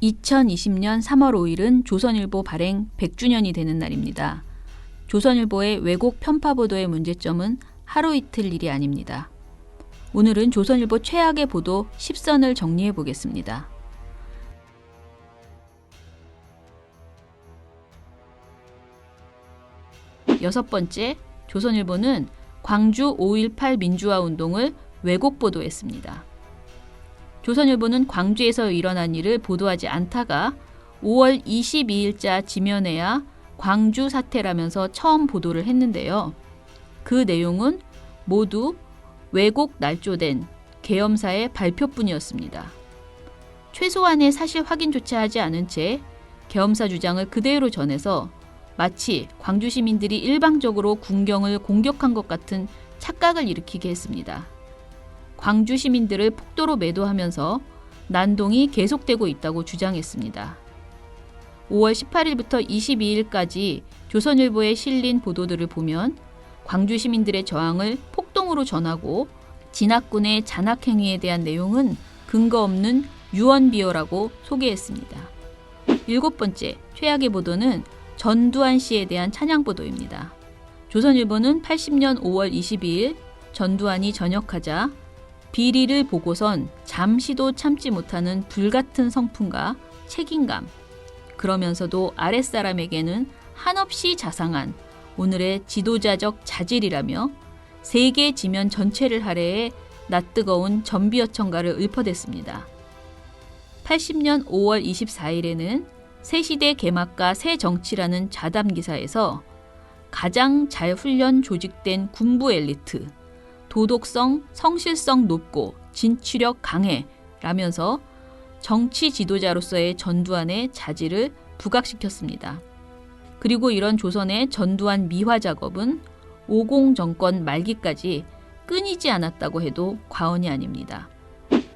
2020년 3월 5일은 조선일보 발행 100주년이 되는 날입니다. 조선일보의 왜곡 편파 보도의 문제점은 하루 이틀 일이 아닙니다. 오늘은 조선일보 최악의 보도 10선을 정리해 보겠습니다. 여섯 번째, 조선일보는 광주 5.18 민주화 운동을 왜곡 보도했습니다. 조선일보는 광주에서 일어난 일을 보도하지 않다가 5월 22일자 지면에야 광주 사태라면서 처음 보도를 했는데요. 그 내용은 모두 왜곡 날조된 계엄사의 발표뿐이었습니다. 최소한의 사실 확인조차 하지 않은 채 계엄사 주장을 그대로 전해서 마치 광주 시민들이 일방적으로 군경을 공격한 것 같은 착각을 일으키게 했습니다. 광주 시민들을 폭도로 매도하면서 난동이 계속되고 있다고 주장했습니다. 5월 18일부터 22일까지 조선일보에 실린 보도들을 보면 광주 시민들의 저항을 폭동으로 전하고 진학군의 잔악행위에 대한 내용은 근거 없는 유언비어라고 소개했습니다. 일곱 번째, 최악의 보도는 전두환 씨에 대한 찬양 보도입니다. 조선일보는 80년 5월 22일 전두환이 전역하자 비리를 보고선 잠시도 참지 못하는 불같은 성품과 책임감, 그러면서도 아랫사람에게는 한없이 자상한 오늘의 지도자적 자질이라며 세계 지면 전체를 할애해 낯뜨거운 전비어천가를 읊어댔습니다. 80년 5월 24일에는 새시대 개막과 새정치라는 자담 기사에서 가장 잘 훈련 조직된 군부 엘리트, 도덕성, 성실성 높고 진취력 강해 라면서 정치 지도자로서의 전두환의 자질을 부각시켰습니다. 그리고 이런 조선의 전두환 미화 작업은 50 정권 말기까지 끊이지 않았다고 해도 과언이 아닙니다.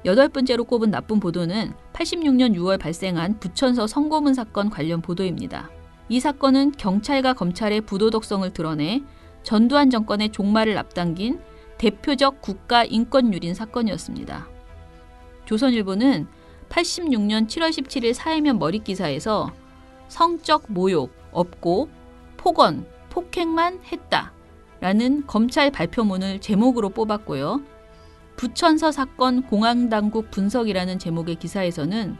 여덟 번째로 꼽은 나쁜 보도는 86년 6월 발생한 부천서 성고문 사건 관련 보도입니다. 이 사건은 경찰과 검찰의 부도덕성을 드러내 전두환 정권의 종말을 앞당긴 대표적 국가인권유린 사건이었습니다. 조선일보는 86년 7월 17일 사회면 머릿기사에서 성적 모욕 없고 폭언, 폭행만 했다 라는 검찰 발표문을 제목으로 뽑았고요. 부천서 사건 공안당국 분석이라는 제목의 기사에서는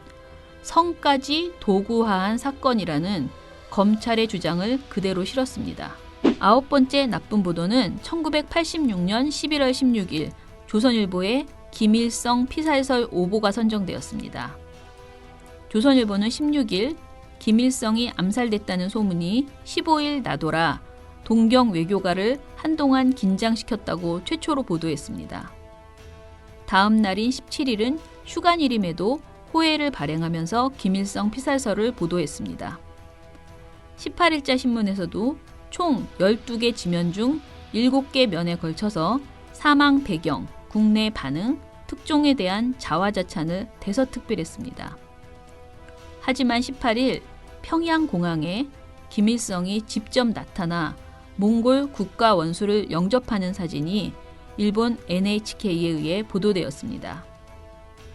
성까지 도구화한 사건이라는 검찰의 주장을 그대로 실었습니다. 아홉 번째 나쁜 보도는 1986년 11월 16일 조선일보에 김일성 피살설 오보가 선정되었습니다. 조선일보는 16일 김일성이 암살됐다는 소문이 15일 나돌아 동경 외교가를 한동안 긴장시켰다고 최초로 보도했습니다. 다음 날인 17일은 휴관일임에도 호해를 발행하면서 김일성 피살설을 보도했습니다. 18일자 신문에서도 총 12개 지면 중 7개 면에 걸쳐서 사망 배경, 국내 반응, 특종에 대한 자화자찬을 대서특필했습니다. 하지만 18일 평양공항에 김일성이 직접 나타나 몽골 국가 원수를 영접하는 사진이 일본 NHK에 의해 보도되었습니다.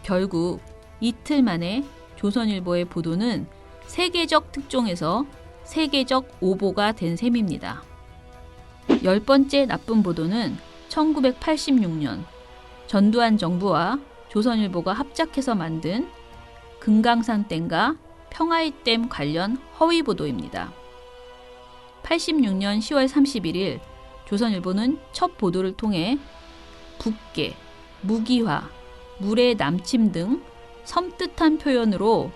결국 이틀 만에 조선일보의 보도는 세계적 특종에서 세계적 오보가 된 셈입니다. 열 번째 나쁜 보도는 1986년 전두환 정부와 조선일보가 합작해서 만든 금강산댐과 평화의 댐 관련 허위 보도입니다. 86년 10월 31일 조선일보는 첫 보도를 통해 북계, 무기화, 물의 남침 등 섬뜩한 표현으로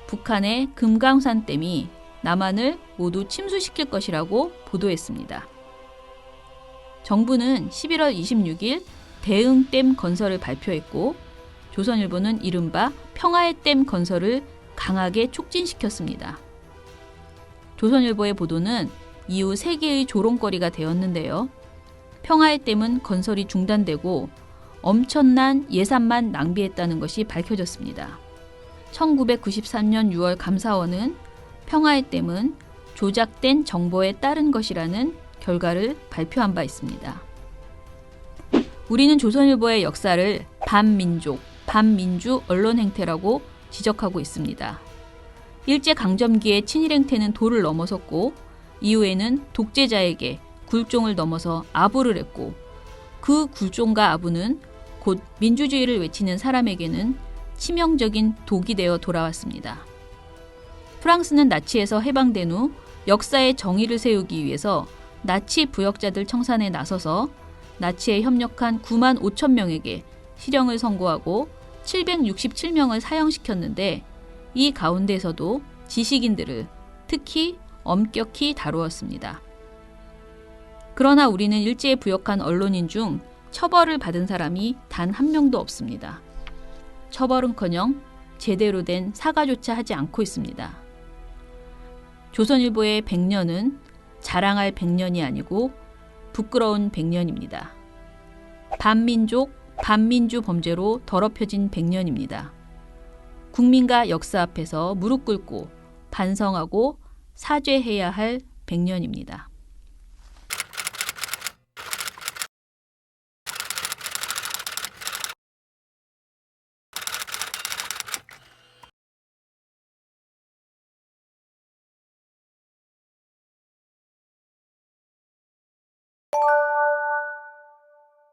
북한의 금강산댐이 남한을 모두 침수시킬 것이라고 보도했습니다. 정부는 11월 26일 대응댐 건설을 발표했고 조선일보는 이른바 평화의 댐 건설을 강하게 촉진시켰습니다. 조선일보의 보도는 이후 세계의 조롱거리가 되었는데요. 평화의 댐은 건설이 중단되고 엄청난 예산만 낭비했다는 것이 밝혀졌습니다. 1993년 6월 감사원은 평화의 댐은 조작된 정보에 따른 것이라는 결과를 발표한 바 있습니다. 우리는 조선일보의 역사를 반민족, 반민주 언론 행태라고 지적하고 있습니다. 일제강점기에 친일 행태는 도를 넘어섰고 이후에는 독재자에게 굴종을 넘어서 아부를 했고 그 굴종과 아부는 곧 민주주의를 외치는 사람에게는 치명적인 독이 되어 돌아왔습니다. 프랑스는 나치에서 해방된 후 역사의 정의를 세우기 위해서 나치 부역자들 청산에 나서서 나치에 협력한 9만 5천 명에게 실형을 선고하고 767명을 사형시켰는데 이 가운데서도 지식인들을 특히 엄격히 다루었습니다. 그러나 우리는 일제에 부역한 언론인 중 처벌을 받은 사람이 단 한 명도 없습니다. 처벌은커녕 제대로 된 사과조차 하지 않고 있습니다. 조선일보의 100년은 자랑할 100년이 아니고 부끄러운 100년입니다. 반민족, 반민주 범죄로 더럽혀진 100년입니다. 국민과 역사 앞에서 무릎 꿇고 반성하고 사죄해야 할 100년입니다.